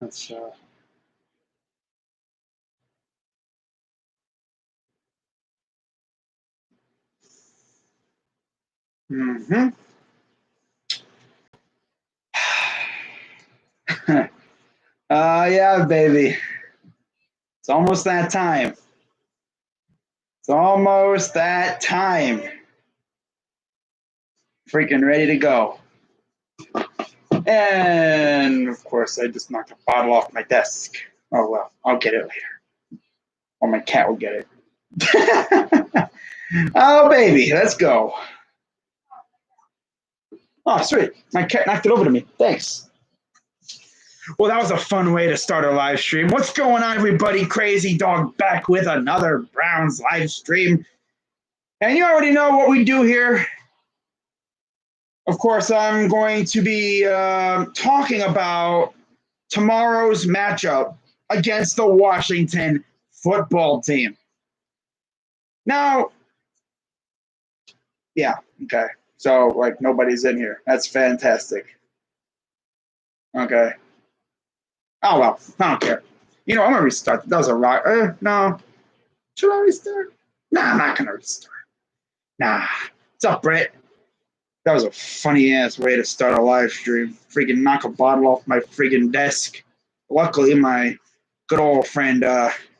Let's mm-hmm. Yeah, baby. It's almost that time. It's almost that time. Freaking ready to go. And of course, I just knocked a bottle off my desk. Oh well, I'll get it later. Or my cat will get it. Oh, baby, let's go. Oh, sweet. My cat knocked it over to me. Thanks. Well, that was a fun way to start a live stream. What's going on, everybody? Crazy Dog back with another Browns live stream. And you already know what we do here. Of course, I'm going to be talking about tomorrow's matchup against the Washington football team. Now, yeah, okay. So, like, nobody's in here. That's fantastic. Okay. Oh, well, I don't care. You know, I'm going to restart. That was a rock. No. Should I restart? Nah, I'm not going to restart. Nah. What's up, Brett? That was a funny-ass way to start a live stream. Freaking knock a bottle off my freaking desk. Luckily, my good old friend,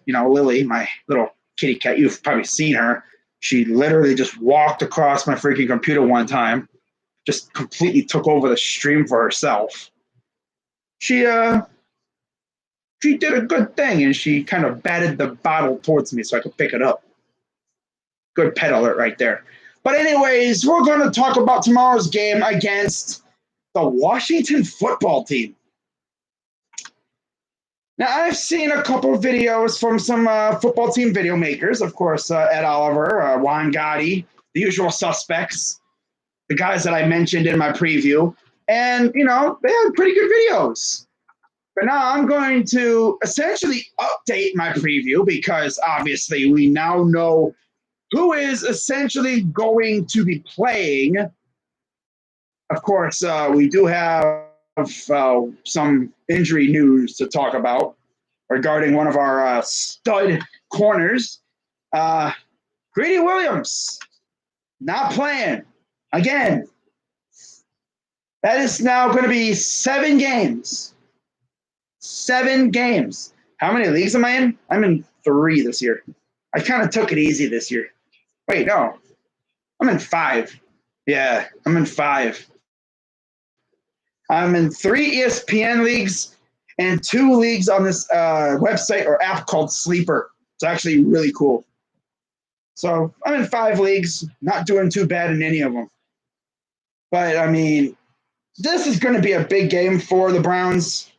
Lily, my little kitty cat, you've probably seen her. She literally just walked across my freaking computer one time, just completely took over the stream for herself. She did a good thing, and she kind of batted the bottle towards me so I could pick it up. Good pet alert right there. But anyways, we're going to talk about tomorrow's game against the Washington football team. Now, I've seen a couple of videos from some football team video makers, of course, Ed Oliver, Juan Gotti, the usual suspects, the guys that I mentioned in my preview. And, they had pretty good videos. But now I'm going to essentially update my preview because obviously we now know who is essentially going to be playing. Of course, we do have some injury news to talk about regarding one of our stud corners. Greedy Williams, not playing. Again, that is now going to be 7 games. 7 games. How many leagues am I in? I'm in 3 this year. I kind of took it easy this year. Wait, no. I'm in 5. Yeah, I'm in 5. I'm in 3 ESPN leagues and 2 leagues on this website or app called Sleeper. It's actually really cool. So I'm in 5 leagues, not doing too bad in any of them. But, I mean, this is going to be a big game for the Browns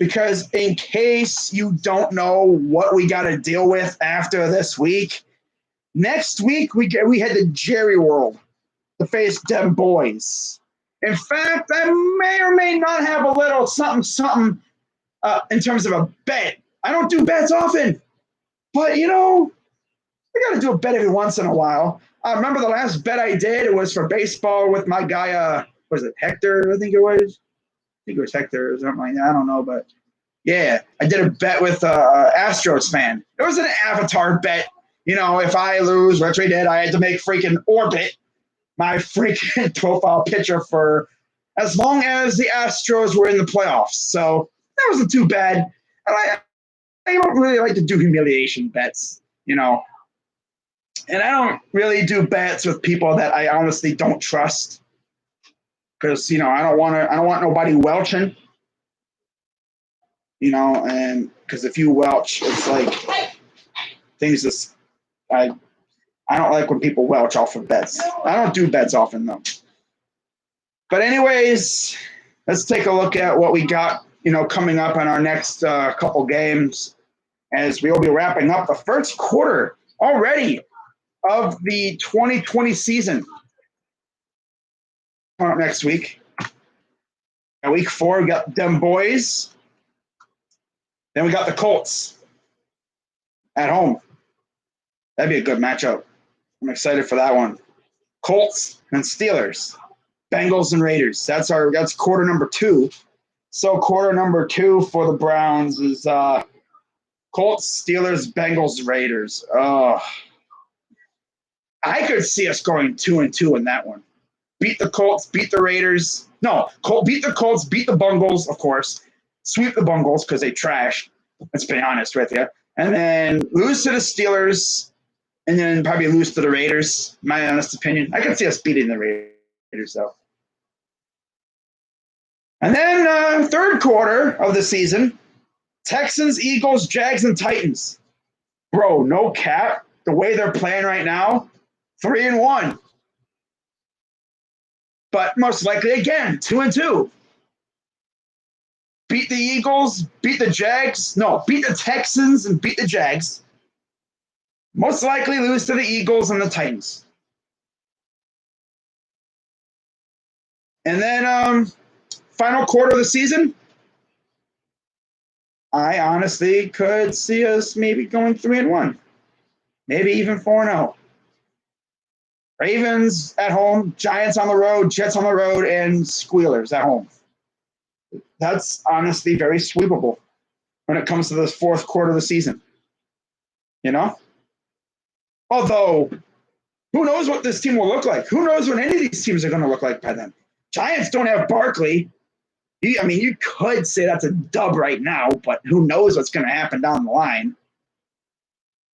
because in case you don't know what we got to deal with after this week, next week we head to Jerry World to face them boys. In fact, I may or may not have a little something in terms of a bet. I don't do bets often, but, I got to do a bet every once in a while. I remember the last bet I did, it was for baseball with my guy, was it Hector, I think it was? I think it was Hector or something like that. I don't know, but yeah, I did a bet with Astros fan. It was an avatar bet. If I lose, which we did, I had to make freaking Orbit my freaking profile picture for as long as the Astros were in the playoffs. So that wasn't too bad. And I don't really like to do humiliation bets, And I don't really do bets with people that I honestly don't trust. Because, I don't want nobody welching. And because if you welch, it's like things just I don't like when people welch off of bets. I don't do bets often though. But anyways, let's take a look at what we got, coming up in our next couple games as we'll be wrapping up the first quarter already of the 2020 season. Coming up next week. At week 4, we got them boys. Then we got the Colts at home. That'd be a good matchup. I'm excited for that one. Colts and Steelers. Bengals and Raiders. That's quarter number 2. So quarter number 2 for the Browns is Colts, Steelers, Bengals, Raiders. Oh, I could see us going 2-2 in that one. Beat the Colts, beat the Raiders. No, beat the Colts, beat the Bungles, of course. Sweep the Bungles because they trash. Let's be honest with you. And then lose to the Steelers, and then probably lose to the Raiders, my honest opinion. I could see us beating the Raiders, though. And then third quarter of the season, Texans, Eagles, Jags, and Titans. Bro, no cap. The way they're playing right now, 3-1. But most likely, again, 2-2. Beat the Eagles, beat the Jags. No, beat the Texans and beat the Jags. Most likely lose to the Eagles and the Titans. And then final quarter of the season, I honestly could see us maybe going 3-1. Maybe even 4-0. Ravens at home, Giants on the road, Jets on the road, and Squealers at home. That's honestly very sweepable when it comes to this fourth quarter of the season. You know? Although, who knows what this team will look like? Who knows what any of these teams are going to look like by then? Giants don't have Barkley. You could say that's a dub right now, but who knows what's going to happen down the line.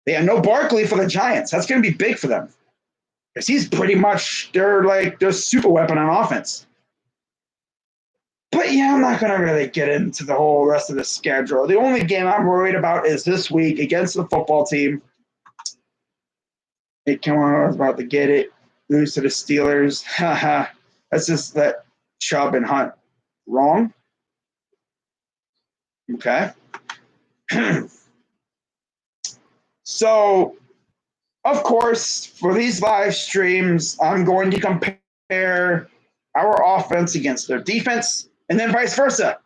They have no Barkley for the Giants. That's going to be big for them. Because he's pretty much their super weapon on offense. But yeah, I'm not going to really get into the whole rest of the schedule. The only game I'm worried about is this week against the football team. Hey, come on, I was about to get it. Lose to the Steelers. Haha. That's just that Chubb and Hunt wrong. Okay. So, of course, for these live streams, I'm going to compare our offense against their defense, and then vice versa.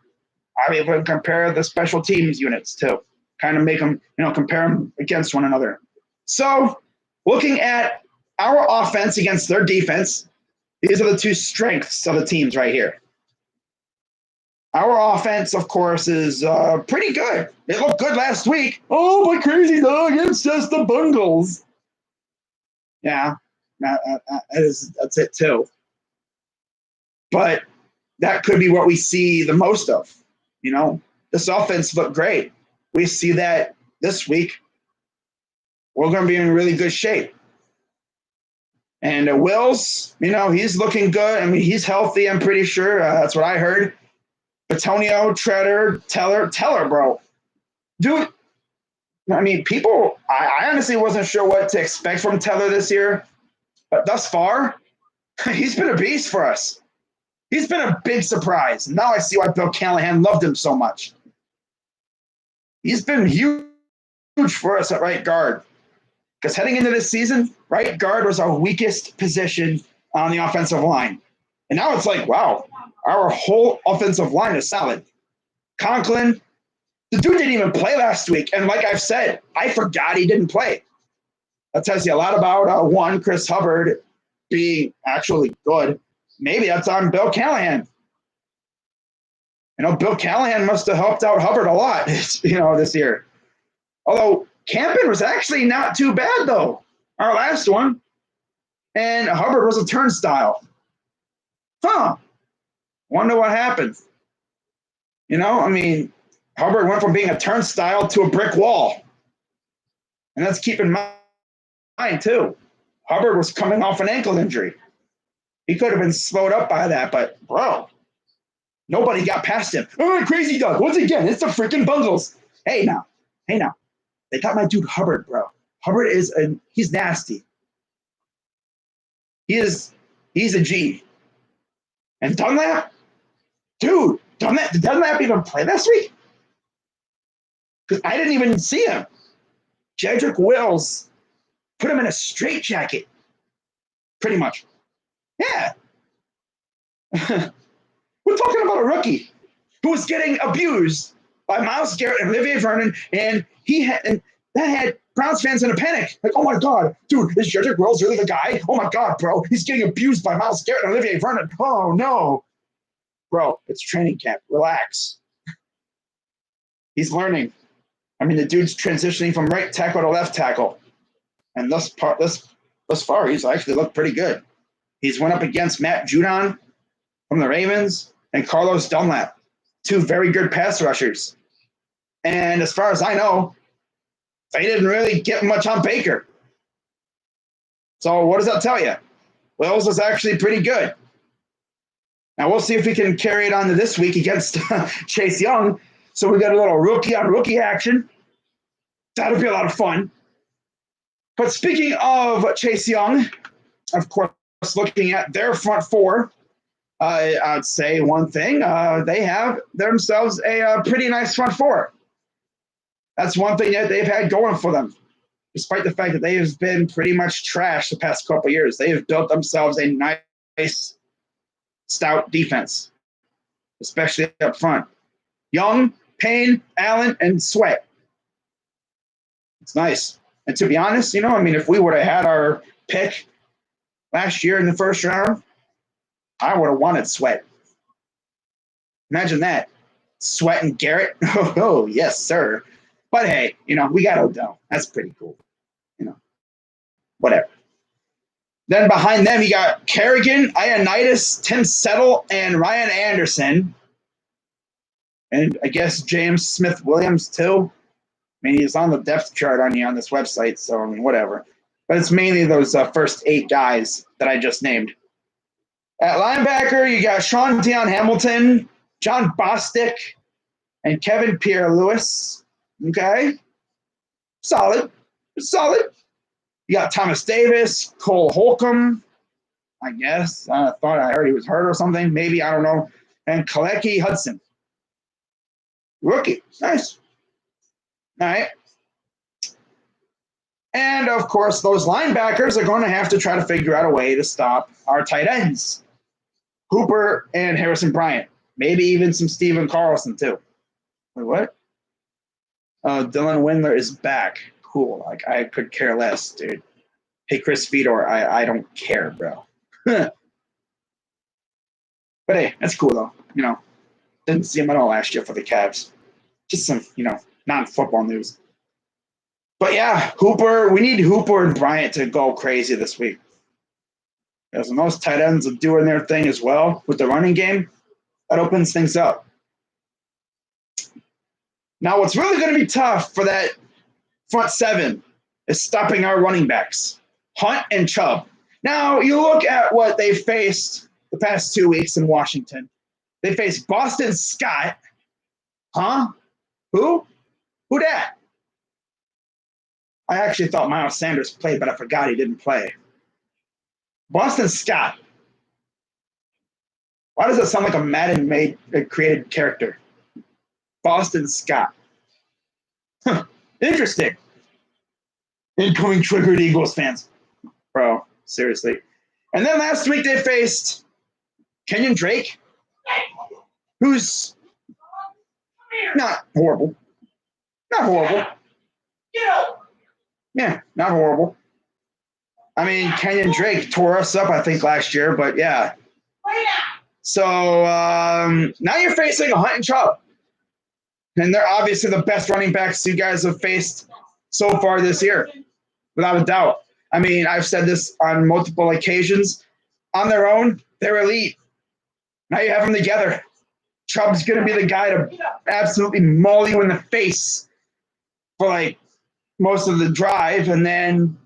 I'll be able to compare the special teams units too. Kind of make them, compare them against one another. So, looking at our offense against their defense, these are the two strengths of the teams right here. Our offense, of course, is pretty good. It looked good last week. Oh, my crazy dog, it's just the Bungles. Yeah, that's it too. But that could be what we see the most of. This offense looked great. We see that this week. We're going to be in really good shape. And Wills, he's looking good. He's healthy, I'm pretty sure. That's what I heard. Antonio, Treader, Teller, bro. Dude, people, I honestly wasn't sure what to expect from Teller this year. But thus far, he's been a beast for us. He's been a big surprise. Now I see why Bill Callahan loved him so much. He's been huge for us at right guard. Because heading into this season, right guard was our weakest position on the offensive line. And now it's like, wow, our whole offensive line is solid. Conklin, the dude didn't even play last week. And like I've said, I forgot he didn't play. That tells you a lot about, Chris Hubbard being actually good. Maybe that's on Bill Callahan. Bill Callahan must have helped out Hubbard a lot, this year. Although Campen was actually not too bad, though, our last one. And Hubbard was a turnstile. Wonder what happened. Hubbard went from being a turnstile to a brick wall. And let's keep in mind, too, Hubbard was coming off an ankle injury. He could have been slowed up by that, but, bro, nobody got past him. Oh, crazy dog. Once again, it's the freaking Bungles. Hey, now. They got my dude Hubbard, bro. Hubbard he's nasty. He's a G. And Dunlap? Dude, did Dunlap even play last week? Because I didn't even see him. Jedrick Wills put him in a straitjacket. Pretty much. Yeah. We're talking about a rookie who was getting abused by Myles Garrett and Olivier Vernon, and that had Browns fans in a panic. Like, oh my God, dude, is Jedrick Wills really the guy? Oh my God, bro, he's getting abused by Myles Garrett and Olivier Vernon. Oh no. bro, it's training camp. Relax. He's learning. I mean, the dude's transitioning from right tackle to left tackle. And thus far, he's actually looked pretty good. He's went up against Matt Judon from the Ravens and Carlos Dunlap, two very good pass rushers. And as far as I know, they didn't really get much on Baker. So what does that tell you? Wills is actually pretty good. Now we'll see if we can carry it on to this week against Chase Young. So we got a little rookie on rookie action. That'll be a lot of fun. But speaking of Chase Young, of course, looking at their front four, I'd say one thing. They have themselves a pretty nice front four. That's one thing that they've had going for them. Despite the fact that they have been pretty much trash the past couple of years, they have built themselves a nice, stout defense, especially up front. Young, Payne, Allen, and Sweat. It's nice. And to be honest, if we would have had our pick last year in the first round, I would have wanted Sweat. Imagine that. Sweat and Garrett. Oh, yes, sir. But hey, we got Odell. That's pretty cool. Whatever. Then behind them, you got Kerrigan, Ioannidis, Tim Settle, and Ryan Anderson. And I guess James Smith-Williams, too. I mean, he's on the depth chart on this website, so whatever. But it's mainly those first 8 guys that I just named. At linebacker, you got Sean Dion Hamilton, John Bostic, and Kevin Pierre-Louis. Okay? Solid. You got Thomas Davis, Cole Holcomb, I guess. I thought I heard he was hurt or something. Maybe, I don't know. And Kaleki Hudson. Rookie. Nice. All right. And, of course, those linebackers are going to have to try to figure out a way to stop our tight ends. Hooper and Harrison Bryant. Maybe even some Steven Carlson, too. Wait, what? Dylan Windler is back. Cool. Like, I could care less, dude. Hey, Chris Fedor, I don't care, bro. But hey, that's cool, though. Didn't see him at all last year for the Cavs. Just some, non-football news. But yeah, Hooper, we need Hooper and Bryant to go crazy this week. Because when those tight ends are doing their thing as well with the running game, that opens things up. Now, what's really going to be tough for that front seven is stopping our running backs, Hunt and Chubb. Now, you look at what they faced the past 2 weeks in Washington. They faced Boston Scott. Huh? Who? Who dat? I actually thought Miles Sanders played, but I forgot he didn't play. Boston Scott. Why does that sound like a Madden created character? Boston Scott. Huh. Interesting. Incoming triggered Eagles fans. Bro, seriously. And then last week they faced Kenyon Drake, who's not horrible. Not horrible. Yeah, not horrible. I mean, Kenyon Drake tore us up, I think, last year, but yeah. So now you're facing a Hunt and Chubb. And they're obviously the best running backs you guys have faced so far this year, without a doubt. I mean, I've said this on multiple occasions. On their own, they're elite. Now you have them together. Chubb's going to be the guy to absolutely maul you in the face for like most of the drive. And then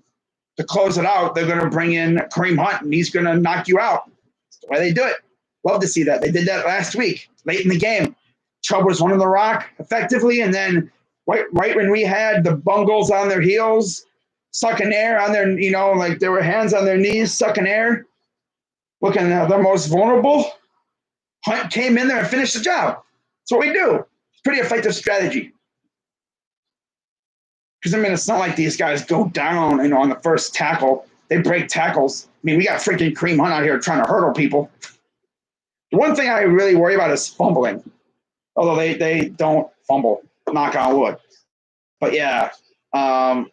to close it out, they're going to bring in Kareem Hunt, and he's going to knock you out. That's the way they do it. Love to see that. They did that last week, late in the game. Chubb was running the rock effectively, and then right when we had the Bungles on their heels, sucking air on their, like there were hands on their knees, sucking air, looking at their most vulnerable, Hunt came in there and finished the job. That's what we do. It's pretty effective strategy. Because, I mean, it's not like these guys go down, on the first tackle. They break tackles. I mean, we got freaking Kareem Hunt out here trying to hurdle people. The one thing I really worry about is fumbling. Although they don't fumble, knock on wood. But, yeah, I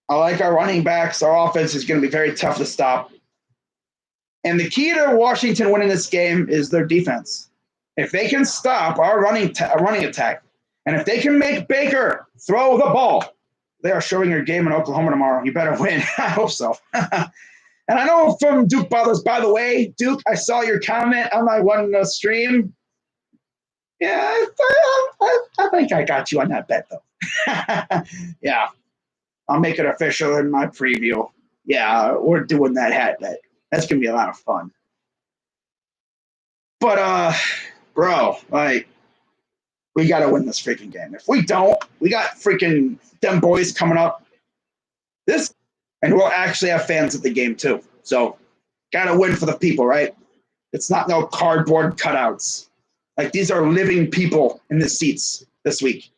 like our running backs. Our offense is going to be very tough to stop. And the key to Washington winning this game is their defense. If they can stop our running attack, and if they can make Baker throw the ball, they are showing your game in Oklahoma tomorrow. You better win. I hope so. And I know from Duke Brothers, by the way, Duke, I saw your comment on my one stream. Yeah, I think I got you on that bet, though. Yeah, I'll make it official in my preview. Yeah, we're doing that hat bet. That's going to be a lot of fun. But, bro, like, we got to win this freaking game. If we don't, we got freaking them boys coming up. And we'll actually have fans at the game, too. So, got to win for the people, right? It's not no cardboard cutouts. Like, these are living people in the seats this week.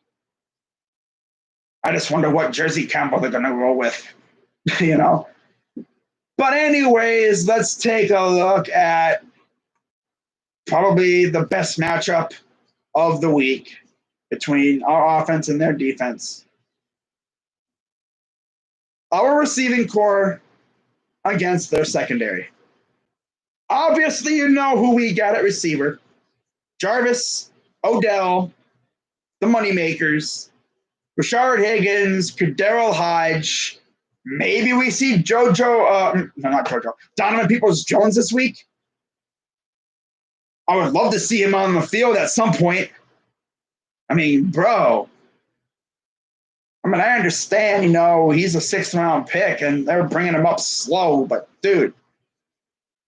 I just wonder what jersey combo they're going to roll with, you know? But anyways, let's take a look at probably the best matchup of the week between our offense and their defense. Our receiving core against their secondary. Obviously, you know who we got at receiver. Jarvis, Odell, the Moneymakers, Rashard Higgins, Daryl Hodge. Maybe we see Donovan Peoples-Jones this week. I would love to see him on the field at some point. I mean, bro. I mean, I understand, he's a 6th-round pick, and they're bringing him up slow. But, dude,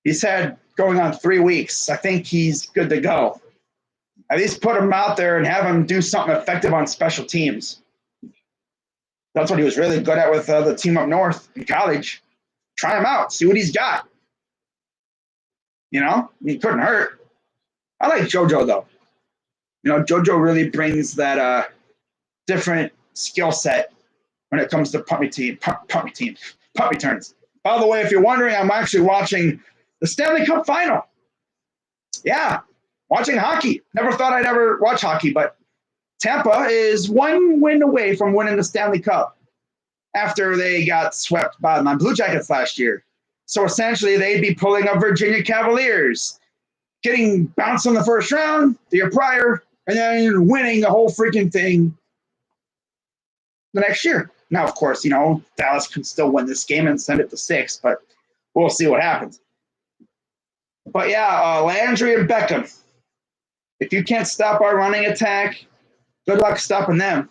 he's had going on 3 weeks. I think he's good to go. At least put him out there and have him do something effective on special teams. That's what he was really good at with the team up north in college. Try him out. See what he's got. He couldn't hurt. I like JoJo, though. JoJo really brings that different skill set when it comes to punt returns. By the way, if you're wondering, I'm actually watching the Stanley Cup final. Yeah, watching hockey. Never thought I'd ever watch hockey, but Tampa is 1 win away from winning the Stanley Cup after they got swept by my Blue Jackets last year. So essentially, they'd be pulling up Virginia Cavaliers, getting bounced in the first round the year prior, and then winning the whole freaking thing the next year. Now, of course, Dallas can still win this game and send it to 6, but we'll see what happens. But yeah, Landry and Beckham. If you can't stop our running attack, good luck stopping them.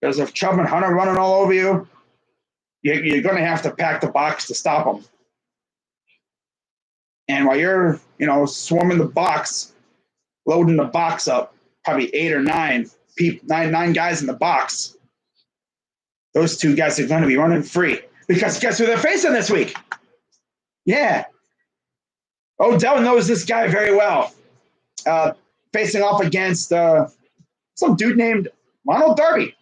Because if Chubb and Hunter running all over you, you're going to have to pack the box to stop them. And while you're, swarming the box, loading the box up, probably 8 or 9 guys in the box, those 2 guys are going to be running free. Because guess who they're facing this week? Yeah. Odell knows this guy very well. Facing off against some dude named Ronald Darby.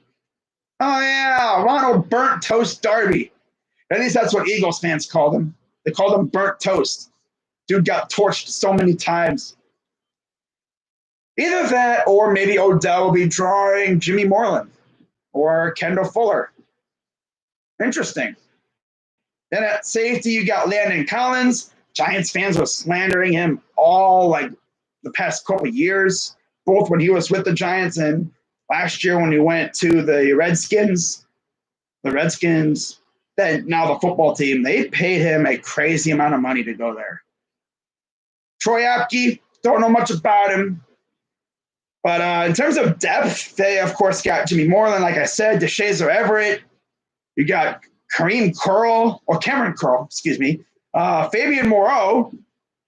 Oh, yeah, Ronald Burnt Toast Darby. At least that's what Eagles fans called him. They called him Burnt Toast. Dude got torched so many times. Either that or maybe Odell will be drawing Jimmy Moreland or Kendall Fuller. Interesting. Then at safety, you got Landon Collins. Giants fans were slandering him all the past couple of years, both when he was with the Giants and last year when he went to the Redskins. The Redskins, then now the football team, they paid him a crazy amount of money to go there. Troy Apke, don't know much about him. But in terms of depth, they, of course, got Jimmy Moreland, like I said, DeShazer Everett. You got Cameron Curl, Fabian Moreau,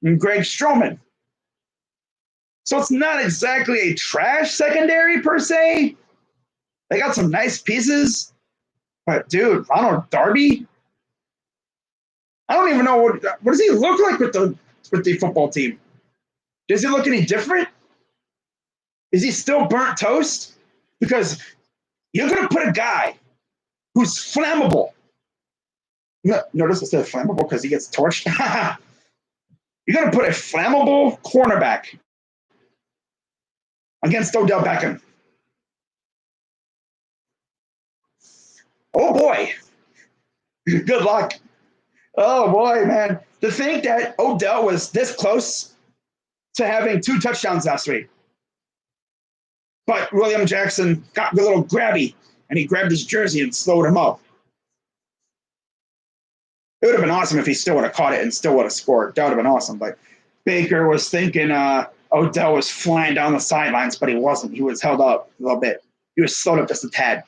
and Greg Stroman. So it's not exactly a trash secondary per se. They got some nice pieces. But, dude, Ronald Darby? I don't even know what does he look like with the football team? Does he look any different? Is he still burnt toast? Because you're going to put a guy who's flammable. Notice I said flammable because he gets torched. You're going to put a flammable cornerback against Odell Beckham. Oh, boy. Good luck. Oh, boy, man. To think that Odell was this close to having 2 touchdowns last week. But William Jackson got a little grabby, and he grabbed his jersey and slowed him up. It would have been awesome if he still would have caught it and still would have scored. That would have been awesome. But Baker was thinking Odell was flying down the sidelines, but he wasn't. He was held up a little bit. He was slowed up just a tad.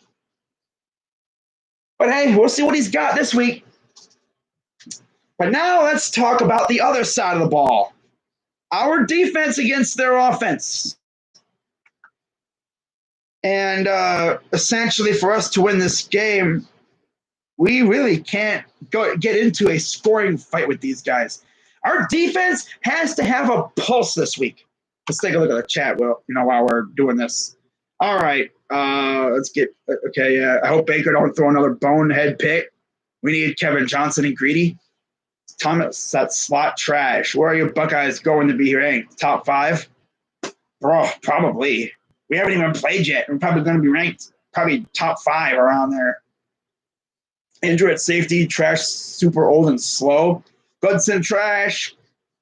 But hey, we'll see what he's got this week. But now let's talk about the other side of the ball. Our defense against their offense. And essentially for us to win this game, we really can't get into a scoring fight with these guys. Our defense has to have a pulse this week. Let's take a look at the chat while we're doing this. All right, let's get – okay, I hope Baker don't throw another bonehead pick. We need Kevin Johnson and Greedy. Thomas, that slot trash. Where are your Buckeyes going to be ranked? Top 5? Bro, probably. We haven't even played yet. We're probably going to be ranked probably top 5 around there. Andrew at safety, trash, super old and slow. Goodson, trash.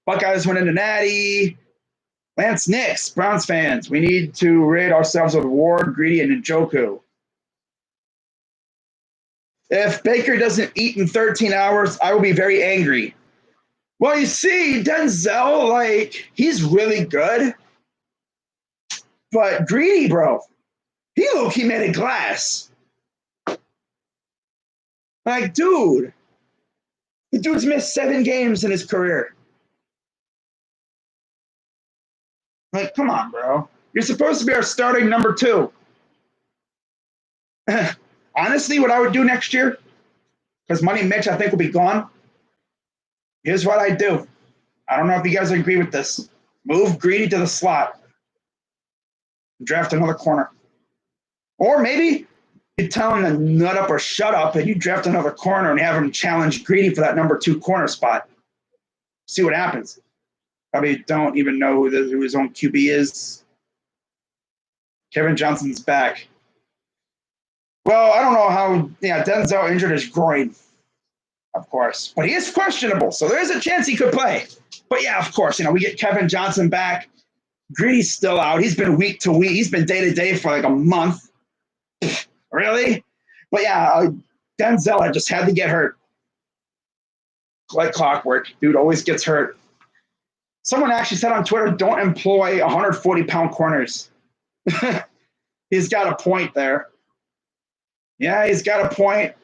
Buckeyes went into Natty. Lance Nix, Browns fans. We need to rid ourselves of Ward, Greedy, and Njoku. If Baker doesn't eat in 13 hours, I will be very angry. Well, you see, Denzel, he's really good. But Greedy, bro, he low-key made of glass. Dude, the dude's missed 7 games in his career. Come on, bro. You're supposed to be our starting number 2. Honestly, what I would do next year, because Money Mitch, I think, will be gone, here's what I'd do. I don't know if you guys agree with this. Move Greedy to the slot. Draft another corner. Or maybe you tell him to nut up or shut up, and you draft another corner and have him challenge Greedy for that number 2 corner spot. See what happens. Probably don't even know who his own QB is. Kevin Johnson's back. Well, I don't know how. Yeah, Denzel injured his groin, of course, but he is questionable, so there is a chance he could play. But yeah, of course, we get Kevin Johnson back. Greedy's still out. He's been week to week. He's been day to day for a month. Really? But yeah, Denzel, I just had to get hurt. Like clockwork. Dude always gets hurt. Someone actually said on Twitter, don't employ 140-pound corners. He's got a point there. Yeah, he's got a point.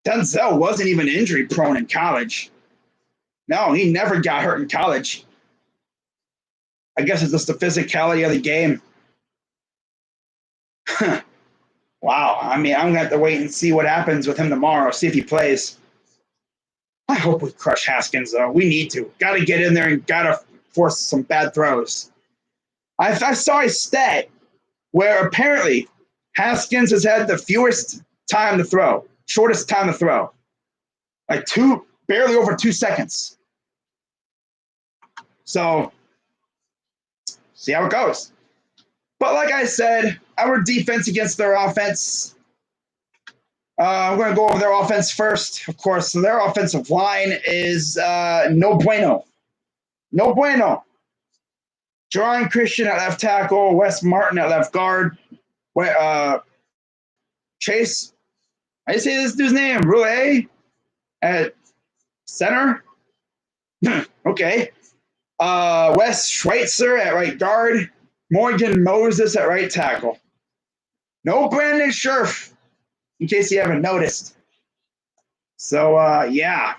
Denzel wasn't even injury prone in college. No, he never got hurt in college. I guess it's just the physicality of the game. Wow. I'm going to have to wait and see what happens with him tomorrow, see if he plays. I hope we crush Haskins, though. We need to. Got to get in there and got to force some bad throws. I saw a stat where apparently Haskins has had the fewest time to throw, shortest time to throw. Barely over 2 seconds. So, see how it goes. But like I said, our defense against their offense, we're going to go over their offense first. Of course, so their offensive line is no bueno. No bueno. Jerron Christian at left tackle, Wes Martin at left guard, Chase, I say this dude's name, Roulette at center. Okay. Wes Schweitzer at right guard, Morgan Moses at right tackle. No Brandon Scherf, in case you haven't noticed. So, yeah.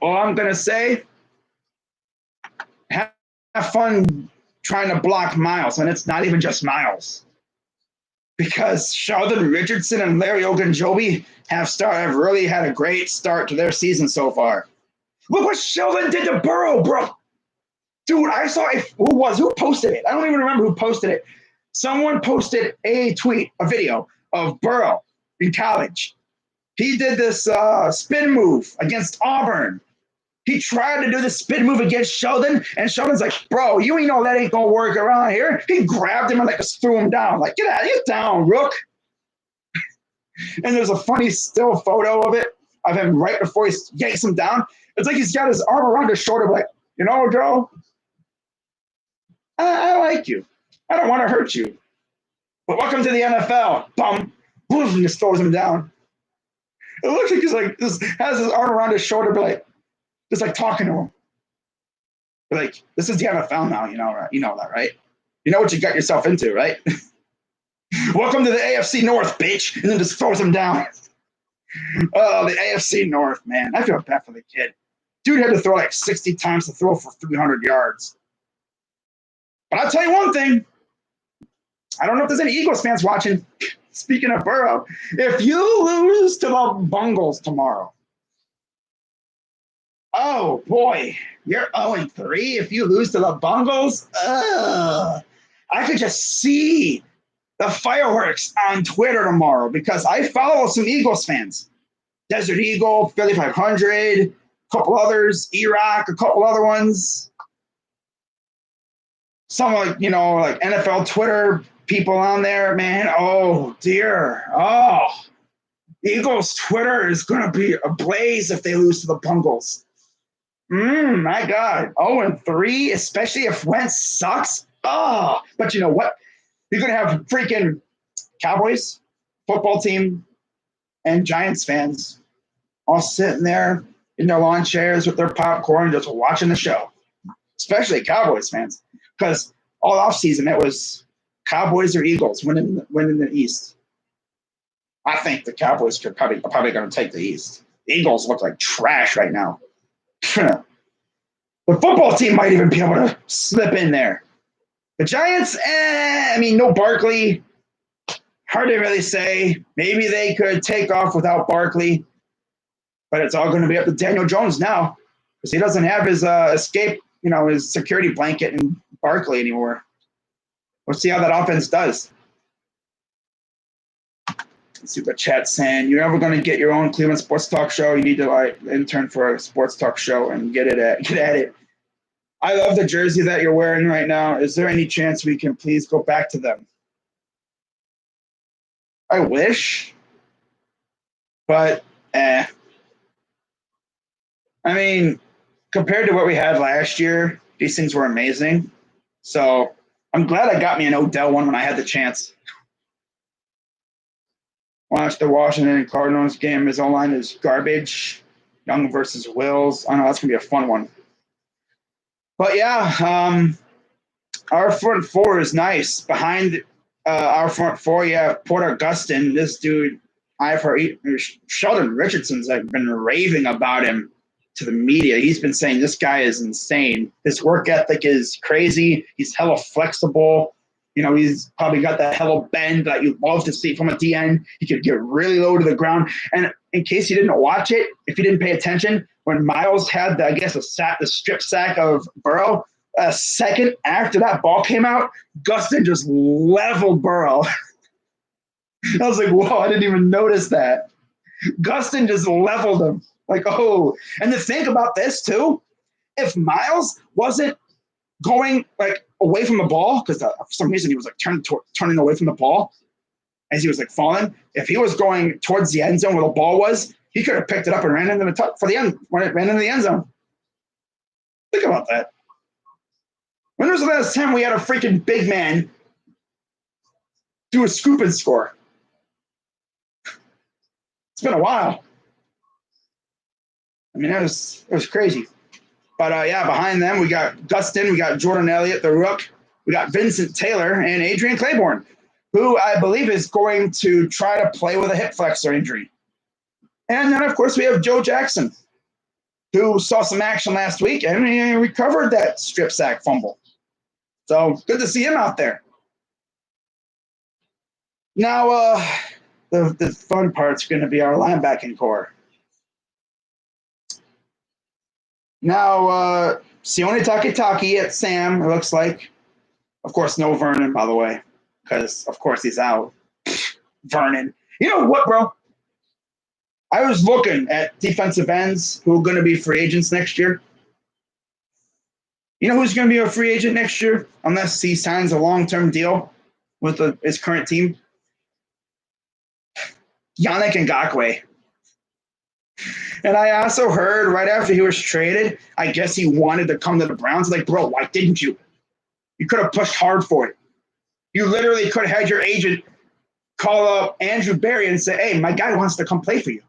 All I'm going to say, have fun trying to block Miles, and it's not even just Miles. Because Sheldon Richardson and Larry Ogunjobi have really had a great start to their season so far. Look what Sheldon did to Burrow, bro. Dude, I saw who posted it? I don't even remember who posted it. Someone posted a video of Burrow in college. He did this spin move against Auburn. He tried to do the spin move against Sheldon, and Sheldon's like, bro, you ain't know that ain't going to work around here. He grabbed him and just threw him down. Get down, Rook. And there's a funny still photo of it, of him right before he yanks him down. It's like he's got his arm around his shoulder, like, you know, Joe, I like you. I don't want to hurt you. But welcome to the NFL. Bum. Boom, just throws him down. It looks like he's like this, has his arm around his shoulder, but like just like talking to him. But like, this is the NFL now, you know, right? You know that, right? You know what you got yourself into, right? Welcome to the AFC North, bitch. And then just throws him down. Oh, the AFC North, man. I feel bad for the kid. Dude had to throw like 60 times to throw for 300 yards. But I'll tell you one thing. I don't know if there's any Eagles fans watching. Speaking of Burrow, if you lose to the Bungles tomorrow, oh boy, you're 0-3 if you lose to the Bungles. I could just see the fireworks on Twitter tomorrow because I follow some Eagles fans. Desert Eagle, Philly 500, a couple others, E-Rock, a couple other ones. Some like, you know, like NFL Twitter people on there, man. Oh dear. Oh, Eagles Twitter is going to be ablaze if they lose to the Bungles. My God. 0-3, especially if Wentz sucks. Oh, but you know what? You're going to have freaking Cowboys, football team, and Giants fans all sitting there in their lawn chairs with their popcorn just watching the show, especially Cowboys fans, because all offseason it was Cowboys or Eagles winning the East. I think the Cowboys are probably going to take the East. The Eagles look like trash right now. The football team might even be able to slip in there. The Giants, I mean, no Barkley. Hard to really say. Maybe they could take off without Barkley, but it's all going to be up to Daniel Jones now because he doesn't have his escape, you know, his security blanket in Barkley anymore. We'll see how that offense does. Super chat saying, you're never going to get your own Cleveland sports talk show. You need to like intern for a sports talk show and get at it. I love the jersey that you're wearing right now. Is there any chance we can please go back to them? I wish, but I mean, compared to what we had last year, these things were amazing. So I'm glad I got me an Odell one when I had the chance. Watch the Washington Cardinals game. His O-line is garbage. Young versus Wills. I know that's going to be a fun one. But yeah, our front four is nice. Behind our front four, you have Porter Gustin. This dude, I've heard Sheldon Richardson's like been raving about him to the media. He's been saying this guy is insane. His work ethic is crazy. He's hella flexible. You know, he's probably got that hella bend that you love to see from a DN. He could get really low to the ground. And in case you didn't watch it, if you didn't pay attention, when Miles had, the strip sack of Burrow, a second after that ball came out, Gustin just leveled Burrow. I was like, whoa, I didn't even notice that. Gustin just leveled him. Like, oh. And the thing about this, too, if Miles wasn't going, like, away from the ball, because for some reason he was, like, turning away from the ball as he was, like, falling. If he was going towards the end zone where the ball was, he could have picked it up and ran into the end zone. Think about that. When was the last time we had a freaking big man do a scoop and score? It's been a while. I mean, it was crazy. But, yeah, behind them, we got Gustin, we got Jordan Elliott, the Rook, we got Vincent Taylor, and Adrian Claiborne, who I believe is going to try to play with a hip flexor injury. And then, of course, we have Joe Jackson, who saw some action last week and he recovered that strip sack fumble. So good to see him out there. Now, the fun part's going to be our linebacking core. Now, Sione Takitaki at Sam, it looks like. Of course, no Vernon, by the way, because, of course, he's out. Vernon. You know what, bro? I was looking at defensive ends who are going to be free agents next year. You know who's going to be a free agent next year unless he signs a long-term deal with his current team? Yannick Ngakoue. And I also heard right after he was traded, I guess he wanted to come to the Browns. Like, bro, why didn't you? You could have pushed hard for it. You literally could have had your agent call up Andrew Berry and say, hey, my guy wants to come play for you.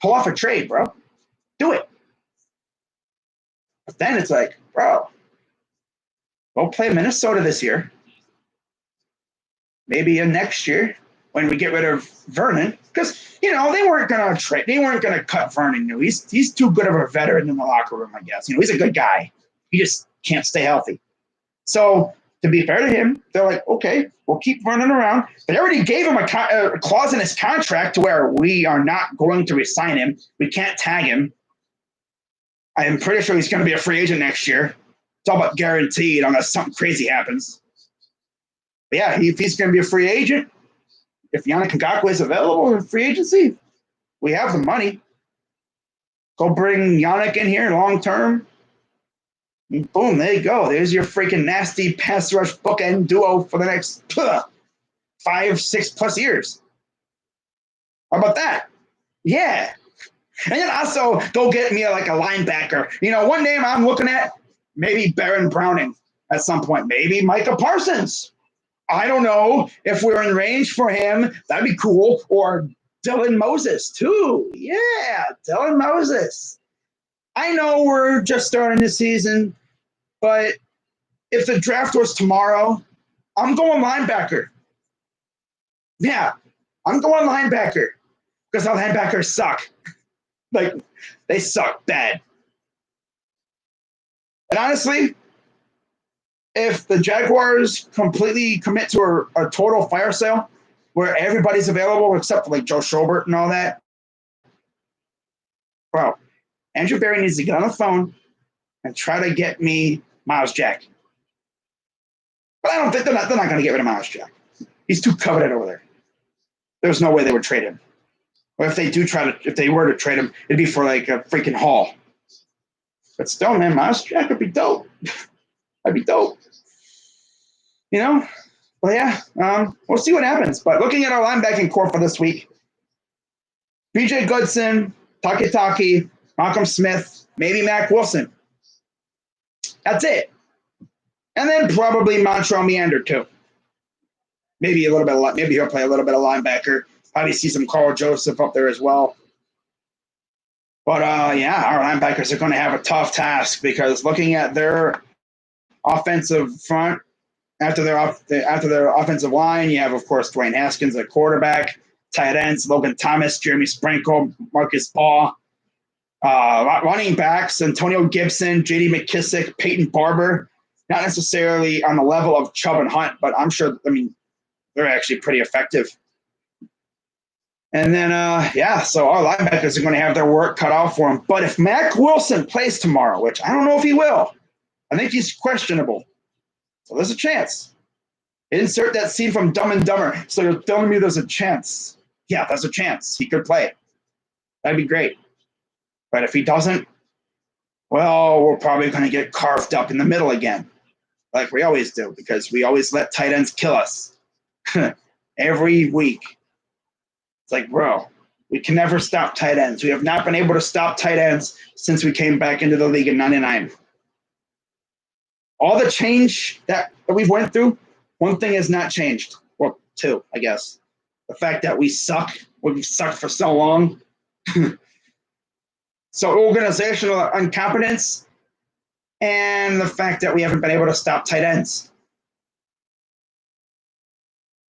Pull off a trade, bro. Do it. But then it's like, bro, go play Minnesota this year. Maybe in next year when we get rid of Vernon. Because, they weren't going to trade. They weren't going to cut Vernon. He's too good of a veteran in the locker room, I guess. He's a good guy. He just can't stay healthy. So to be fair to him, they're like, okay, we'll keep Vernon around. They already gave him a clause in his contract to where we are not going to resign him. We can't tag him. I am pretty sure he's going to be a free agent next year. It's all about guaranteed unless something crazy happens. But yeah, if he's going to be a free agent, if Yannick Ngakoue is available in free agency, we have the money. Go bring Yannick in here long term. Boom, there you go. There's your freaking nasty pass rush bookend duo for the next 5-6+ years. How about that? Yeah. And then also go get me like a linebacker. One name I'm looking at, maybe Baron Browning at some point. Maybe Micah Parsons. I don't know if we're in range for him. That'd be cool. Or Dylan Moses, too. Yeah, Dylan Moses. I know we're just starting the season, but if the draft was tomorrow, I'm going linebacker. Yeah, I'm going linebacker because our linebackers suck. Like, they suck bad. And honestly, if the Jaguars completely commit to a total fire sale where everybody's available except for like Joe Schobert and all that, bro, Andrew Berry needs to get on the phone and try to get me Myles Jack. But I don't think they're not going to get rid of Myles Jack. He's too coveted over there. There's no way they would trade him. Or if they were to trade him, it'd be for like a freaking haul. But still, man, Myles Jack would be dope. That'd be dope. But yeah, we'll see what happens. But looking at our linebacking core for this week, BJ Goodson, Takitaki, Malcolm Smith, maybe Mack Wilson. That's it. And then probably Montrell Meander too. Maybe a little bit. Maybe he'll play a little bit of linebacker. Probably see some Carl Joseph up there as well. But yeah, our linebackers are going to have a tough task because looking at their offensive front, after their offensive line, you have, of course, Dwayne Haskins at quarterback, tight ends, Logan Thomas, Jeremy Sprinkle, Marcus Baugh, running backs, Antonio Gibson, J.D. McKissick, Peyton Barber, not necessarily on the level of Chubb and Hunt, but I'm sure, they're actually pretty effective. And then, so our linebackers are going to have their work cut out for them. But if Mack Wilson plays tomorrow, which I don't know if he will, I think he's questionable. So there's a chance. Insert that scene from Dumb and Dumber. So you're telling me there's a chance. Yeah, there's a chance. He could play. That'd be great. But if he doesn't, well, we're probably going to get carved up in the middle again, like we always do, because we always let tight ends kill us every week. It's like, bro, we can never stop tight ends. We have not been able to stop tight ends since we came back into the league in 99. All the change that we've went through, one thing has not changed. Well, two, I guess. The fact that we suck. We've sucked for so long. So organizational incompetence and the fact that we haven't been able to stop tight ends.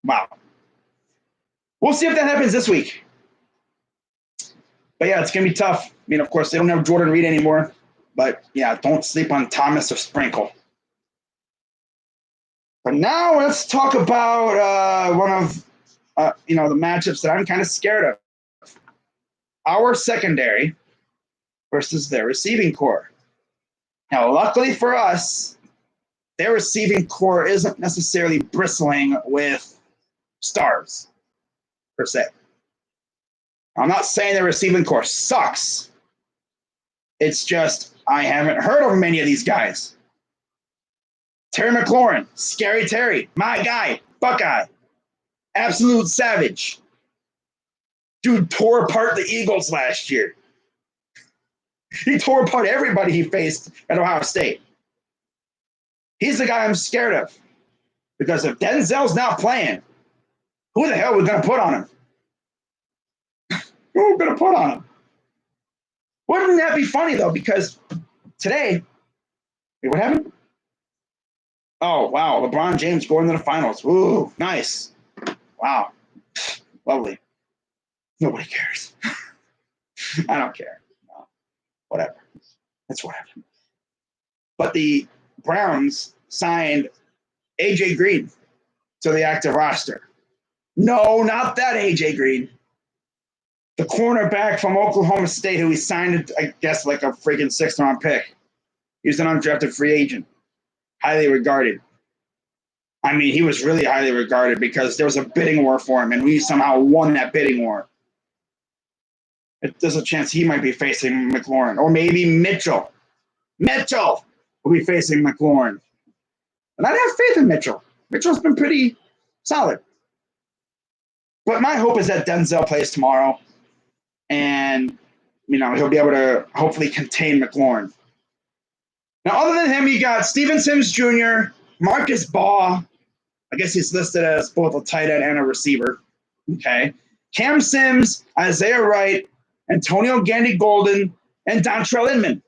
Wow. We'll see if that happens this week. But yeah, it's going to be tough. Of course, they don't have Jordan Reed anymore. But yeah, don't sleep on Thomas or Sprinkle. But now let's talk about one of the matchups that I'm kind of scared of. Our secondary versus their receiving core. Now, luckily for us, their receiving core isn't necessarily bristling with stars, per se. I'm not saying their receiving core sucks. It's just I haven't heard of many of these guys. Terry McLaurin, Scary Terry, my guy, Buckeye, absolute savage. Dude tore apart the Eagles last year. He tore apart everybody he faced at Ohio State. He's the guy I'm scared of. Because if Denzel's not playing, who the hell are we going to put on him? Who are we going to put on him? Wouldn't that be funny, though? Because today, wait, what happened? Oh, wow. LeBron James going to the finals. Ooh, nice. Wow. Lovely. Nobody cares. I don't care. No. Whatever. That's whatever. But the Browns signed AJ Green to the active roster. No, not that AJ Green. The cornerback from Oklahoma State who he signed, I guess, like a freaking 6th-round pick. He was an undrafted free agent. Highly regarded. I mean, he was really highly regarded because there was a bidding war for him, and we somehow won that bidding war. There's a chance he might be facing McLaurin, or maybe Mitchell. Mitchell will be facing McLaurin. And I have faith in Mitchell. Mitchell's been pretty solid. But my hope is that Denzel plays tomorrow, and he'll be able to hopefully contain McLaurin. Now, other than him, you got Steven Sims Jr., Marcus Baugh. I guess he's listed as both a tight end and a receiver. Okay. Cam Sims, Isaiah Wright, Antonio Gandy-Golden, and Dontrell Inman.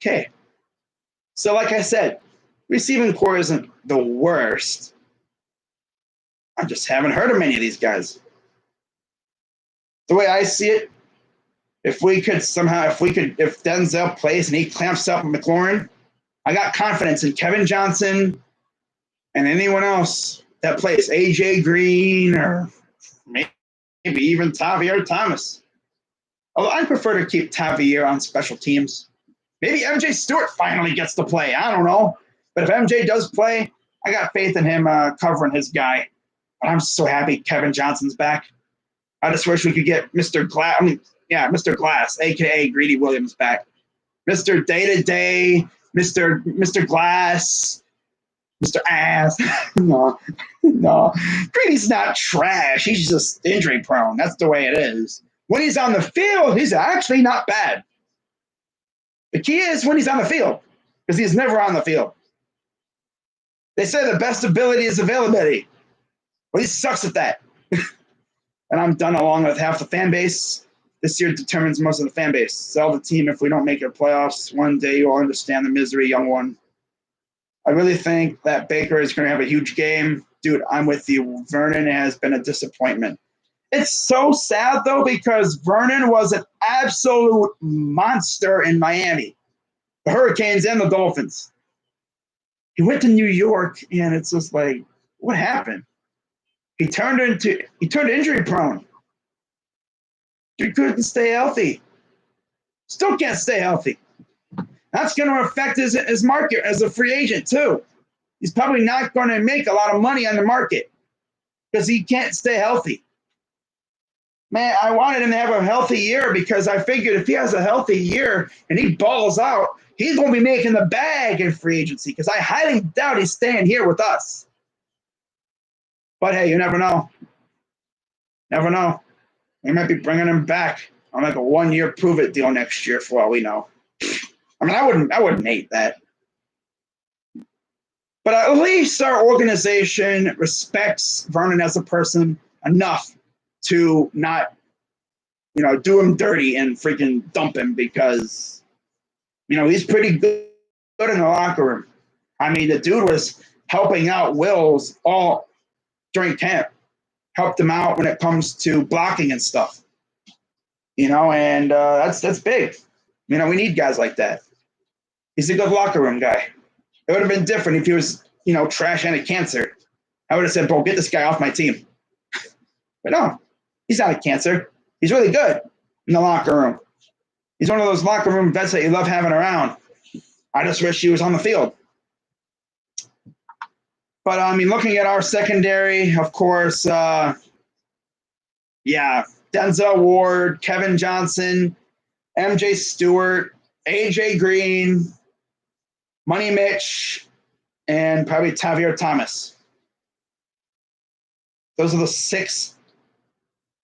Okay. So, like I said, receiving core isn't the worst. I just haven't heard of many of these guys. The way I see it, if Denzel plays and he clamps up McLaurin, I got confidence in Kevin Johnson and anyone else that plays, AJ Green or maybe even Tavier Thomas. Although I prefer to keep Tavier on special teams. Maybe MJ Stewart finally gets to play. I don't know. But if MJ does play, I got faith in him covering his guy. But I'm so happy Kevin Johnson's back. I just wish we could get Mr. Glass, Mr. Glass, a.k.a. Greedy Williams, back. Mr. Day-to-Day, Mr. Glass, Mr. Ass. No. Greedy's not trash. He's just injury prone. That's the way it is. When he's on the field, he's actually not bad. The key is when he's on the field, because he's never on the field. They say the best ability is availability. Well, he sucks at that. And I'm done along with half the fan base. This year determines most of the fan base. Sell the team if we don't make it playoffs. One day you'll understand the misery, young one. I really think that Baker is going to have a huge game. Dude, I'm with you. Vernon has been a disappointment. It's so sad, though, because Vernon was an absolute monster in Miami. The Hurricanes and the Dolphins. He went to New York, and it's just like, what happened? He turned injury prone. He couldn't stay healthy. Still can't stay healthy. That's going to affect his market as a free agent, too. He's probably not going to make a lot of money on the market because he can't stay healthy. Man, I wanted him to have a healthy year because I figured if he has a healthy year and he balls out, he's going to be making the bag in free agency because I highly doubt he's staying here with us. But, hey, you never know. Never know. We might be bringing him back on like a 1-year prove-it deal next year for all we know. I mean, I wouldn't hate that. But at least our organization respects Vernon as a person enough to not, do him dirty and freaking dump him because, he's pretty good in the locker room. I mean, the dude was helping out Wills all during camp. Helped him out when it comes to blocking and stuff. And that's big. We need guys like that. He's a good locker room guy. It would have been different if he was, trash and a cancer. I would have said, bro, get this guy off my team. But no, he's not a cancer. He's really good in the locker room. He's one of those locker room vets that you love having around. I just wish he was on the field. But, looking at our secondary, of course, Denzel Ward, Kevin Johnson, MJ Stewart, AJ Green, Money Mitch, and probably Tavier Thomas. Those are the 6,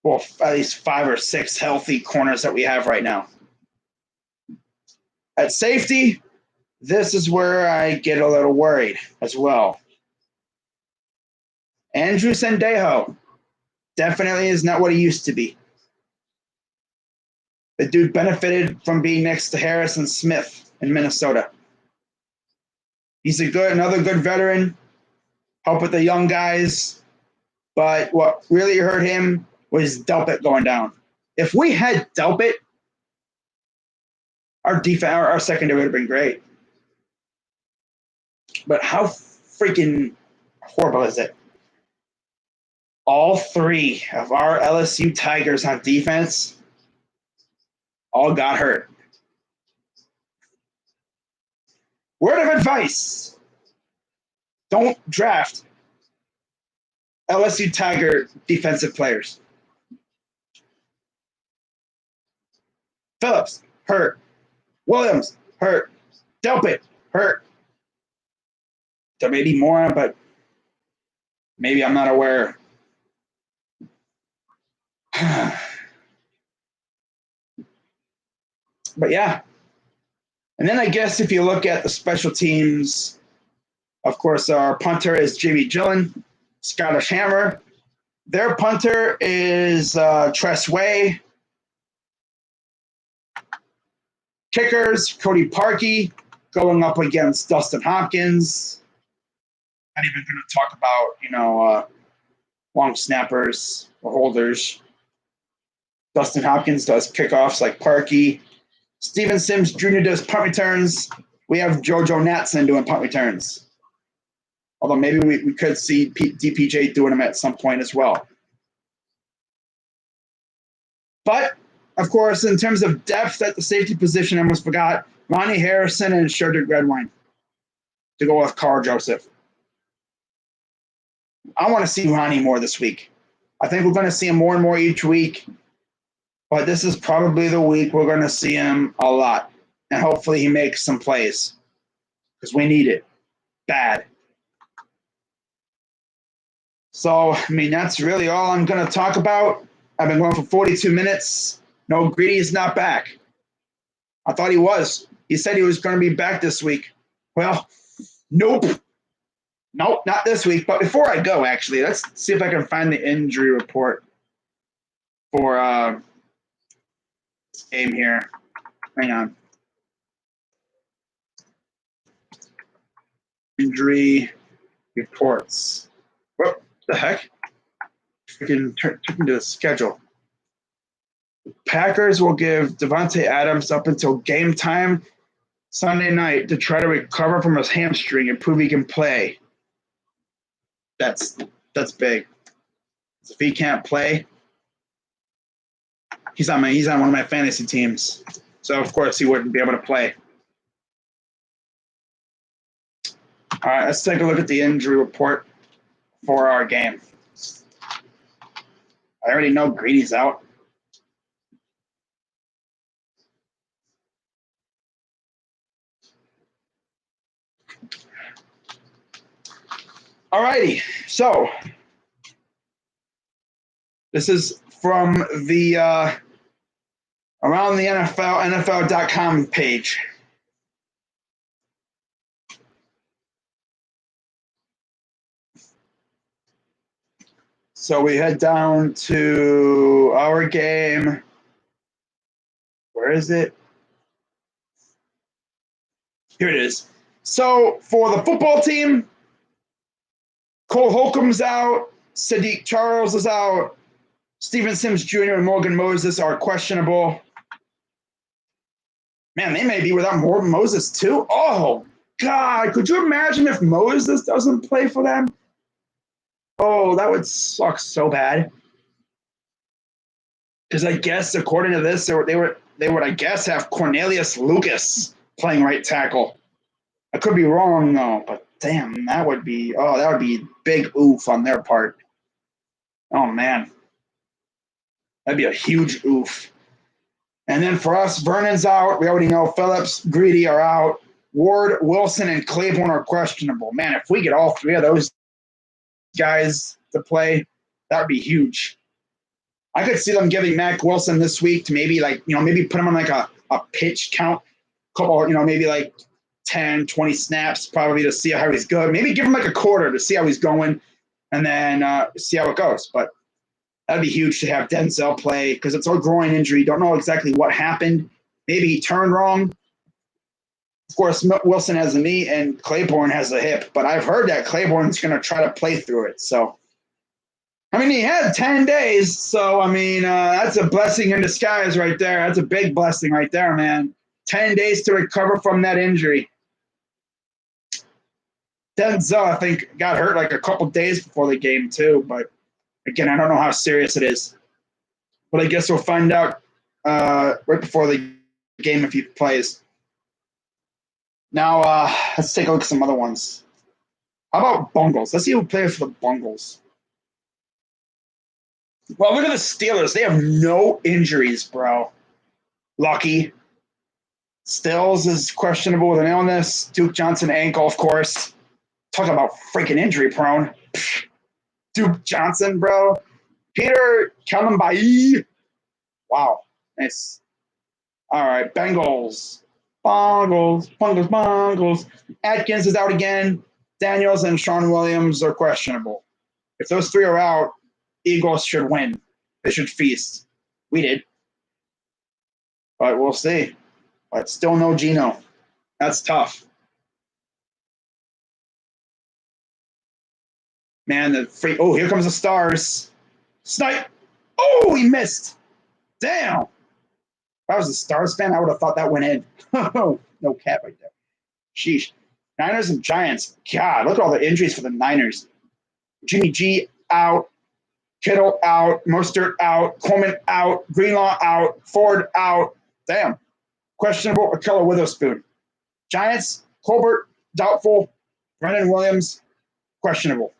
well, at least 5 or 6 healthy corners that we have right now. At safety, this is where I get a little worried as well. Andrew Sendejo definitely is not what he used to be. The dude benefited from being next to Harrison Smith in Minnesota. He's another good veteran, help with the young guys. But what really hurt him was Delpit going down. If we had Delpit, our secondary would have been great. But how freaking horrible is it? All three of our LSU Tigers on defense all got hurt. Word of advice: don't draft LSU Tiger defensive players. Phillips, hurt. Williams, hurt. Delpit, hurt. There may be more, but maybe I'm not aware. But yeah. And then I guess if you look at the special teams, of course, our punter is Jimmy Gillen, Scottish Hammer. Their punter is Tress Way. Kickers, Cody Parkey going up against Dustin Hopkins. Not even going to talk about, long snappers or holders. Dustin Hopkins does kickoffs like Parkey. Steven Sims Jr. does punt returns. We have JoJo Natson doing punt returns. Although maybe we could see DPJ doing them at some point as well. But, of course, in terms of depth at the safety position, I almost forgot Ronnie Harrison and Sherdrick Redwine to go with Carl Joseph. I want to see Ronnie more this week. I think we're going to see him more and more each week. But this is probably the week we're going to see him a lot. And hopefully he makes some plays. Because we need it. Bad. So, that's really all I'm going to talk about. I've been going for 42 minutes. No, Greedy is not back. I thought he was. He said he was going to be back this week. Well, nope. Nope, not this week. But before I go, actually, let's see if I can find the injury report for this game here. Hang on. Injury reports. What the heck? Freaking took me to the schedule. Packers will give Devontae Adams up until game time Sunday night to try to recover from his hamstring and prove he can play. That's big. If he can't play, he's on one of my fantasy teams. So of course he wouldn't be able to play. All right, let's take a look at the injury report for our game. I already know Greedy's out. All righty, so this is from the Around the NFL, NFL.com page. So we head down to our game. Where is it? Here it is. So for the football team, Cole Holcomb's out. Sadiq Charles is out. Steven Sims Jr. and Morgan Moses are questionable. Man, they may be without Morgan Moses too. Oh, God. Could you imagine if Moses doesn't play for them? Oh, that would suck so bad. Because I guess, according to this, they would, I guess, have Cornelius Lucas playing right tackle. I could be wrong, though, but damn, that would be big oof on their part. Oh, man. That'd be a huge oof. And then for us, Vernon's out. We already know Phillips, Greedy are out. Ward, Wilson, and Claiborne are questionable. Man, if we get all three of those guys to play, that would be huge. I could see them giving Mac Wilson this week to maybe put him on like a pitch count couple, maybe like 10, 20 snaps probably to see how he's good. Maybe give him like a quarter to see how he's going and then see how it goes. But that'd be huge to have Denzel play because it's a groin injury. Don't know exactly what happened. Maybe he turned wrong. Of course, Wilson has a knee and Claiborne has a hip, but I've heard that Claiborne's going to try to play through it. So, I mean, he had 10 days. So, I mean, that's a blessing in disguise right there. That's a big blessing right there, man. 10 days to recover from that injury. Denzel, I think, got hurt like a couple days before the game, too. But, again, I don't know how serious it is. But I guess we'll find out right before the game if he plays. Now, let's take a look at some other ones. How about Bungles? Let's see who plays for the Bungles. Well, look at the Steelers. They have no injuries, bro. Lucky. Stills is questionable with an illness. Duke Johnson ankle, of course. Talk about freaking injury prone. Duke Johnson, bro. Peter Kalambai. Wow. Nice. All right. Bengals. Bungles. Atkins is out again. Daniels and Sean Williams are questionable. If those three are out, Eagles should win. They should feast. We did. But we'll see. But still no Geno. That's tough. Man, oh, here comes the Stars. Snipe. Oh, he missed. Damn. If I was a Stars fan, I would have thought that went in. No cap right there. Sheesh. Niners and Giants. God, look at all the injuries for the Niners. Jimmy G out. Kittle out. Mostert out. Coleman out. Greenlaw out. Ford out. Damn. Questionable. Ahkello Witherspoon. Giants. Colbert. Doubtful. Brendan Williams. Questionable.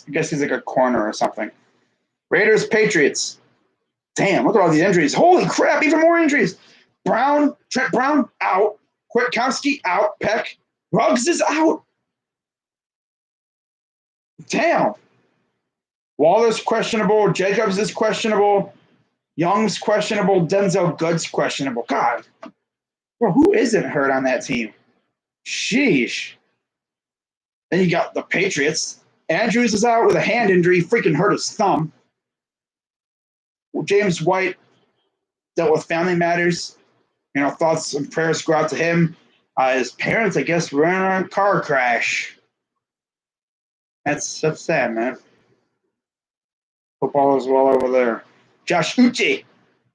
I guess he's like a corner or something. Raiders. Patriots. Damn, look at all these injuries. Holy crap, even more injuries. Trent Brown, out. Kwiatkowski, out. Peck. Ruggs is out. Damn. Waller's questionable. Jacobs is questionable. Young's questionable. Denzel Good's questionable. God. Well, who isn't hurt on that team? Sheesh. Then you got the Patriots. Andrews is out with a hand injury. Freaking hurt his thumb. James White dealt with family matters. Thoughts and prayers go out to him. His parents, I guess, were in a car crash. That's sad, man. Football is well over there. Josh Uche,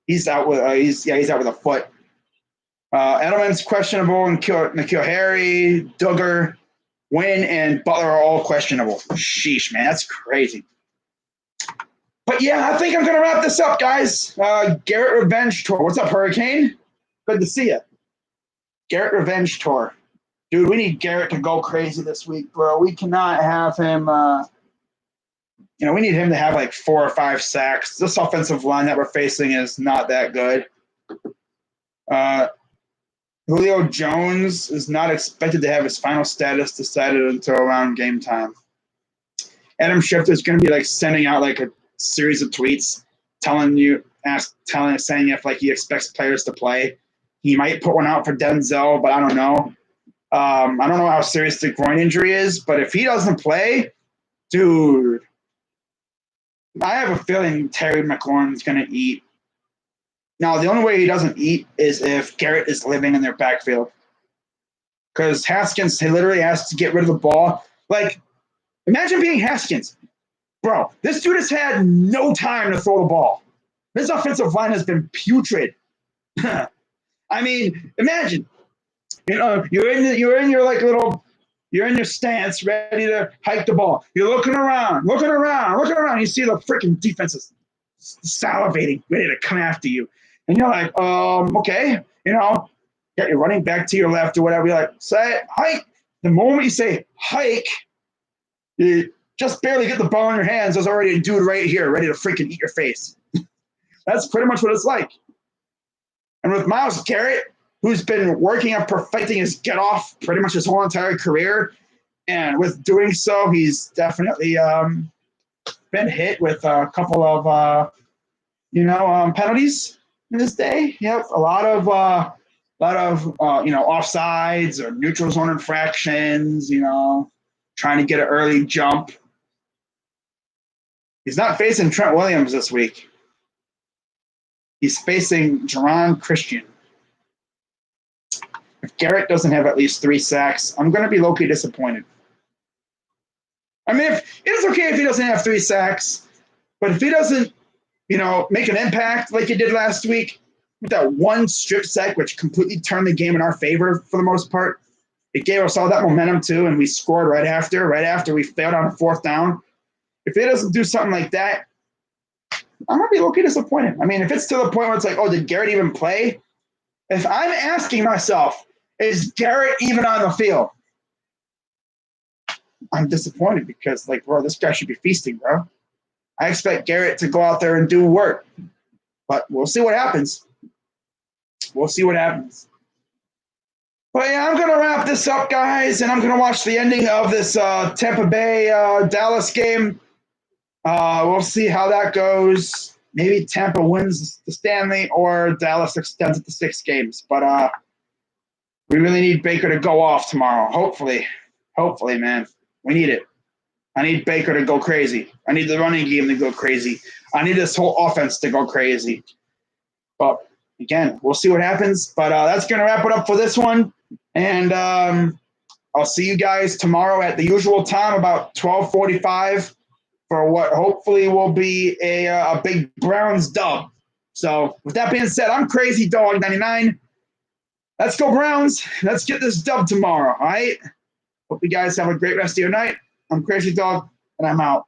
he's out with he's out with a foot. Edelman's questionable, and N'Keal Harry, Duggar, Wynn, and Butler are all questionable. Sheesh, man, that's crazy. But yeah, I think I'm going to wrap this up, guys. Garrett Revenge Tour. What's up, Hurricane? Good to see you. Garrett Revenge Tour. Dude, we need Garrett to go crazy this week, bro. We cannot have him, we need him to have like 4 or 5 sacks. This offensive line that we're facing is not that good. Julio Jones is not expected to have his final status decided until around game time. Adam Schefter is going to be like sending out like a series of tweets saying if like he expects players to play. He might put one out for Denzel, but I don't know. I don't know how serious the groin injury is, but if he doesn't play, dude, I have a feeling Terry McLaurin's going to eat. Now, the only way he doesn't eat is if Garrett is living in their backfield. Because Haskins, he literally has to get rid of the ball. Like, imagine being Haskins. Bro, this dude has had no time to throw the ball. This offensive line has been putrid. I mean, imagine, you're in your stance, ready to hike the ball. You're looking around. You see the freaking defenses salivating, ready to come after you. And you're like, okay, got your running back to your left or whatever. You're like, say hike. The moment you say hike, you just barely get the ball in your hands. There's already a dude right here ready to freaking eat your face. That's pretty much what it's like. And with Myles Garrett, who's been working on perfecting his get-off pretty much his whole entire career, and with doing so, he's definitely been hit with a couple of, penalties in this day. Yep, a lot of A lot of offsides or neutral zone infractions. Trying to get an early jump. He's not facing Trent Williams this week. He's facing Geron Christian. If Garrett doesn't have at least 3 sacks, I'm going to be low-key disappointed. I mean, it's okay if he doesn't have 3 sacks, but if he doesn't, make an impact like he did last week with that one strip sack, which completely turned the game in our favor for the most part, it gave us all that momentum too, and we scored right after we failed on a 4th down. If he doesn't do something like that, I'm going to be low-key disappointed. I mean, if it's to the point where it's like, oh, did Garrett even play? If I'm asking myself, is Garrett even on the field? I'm disappointed because, bro, this guy should be feasting, bro. I expect Garrett to go out there and do work. But we'll see what happens. But yeah, I'm going to wrap this up, guys, and I'm going to watch the ending of this Tampa Bay Dallas game. We'll see how that goes. Maybe Tampa wins the Stanley or Dallas extends it to 6 games. But we really need Baker to go off tomorrow. Hopefully, man. We need it. I need Baker to go crazy. I need the running game to go crazy. I need this whole offense to go crazy. But, again, we'll see what happens. But that's going to wrap it up for this one. And I'll see you guys tomorrow at the usual time, about 12:45, for what hopefully will be a big Browns dub. So, with that being said, I'm Crazy Dog 99. Let's go Browns. Let's get this dub tomorrow, all right? Hope you guys have a great rest of your night. I'm Crazy Dog, and I'm out.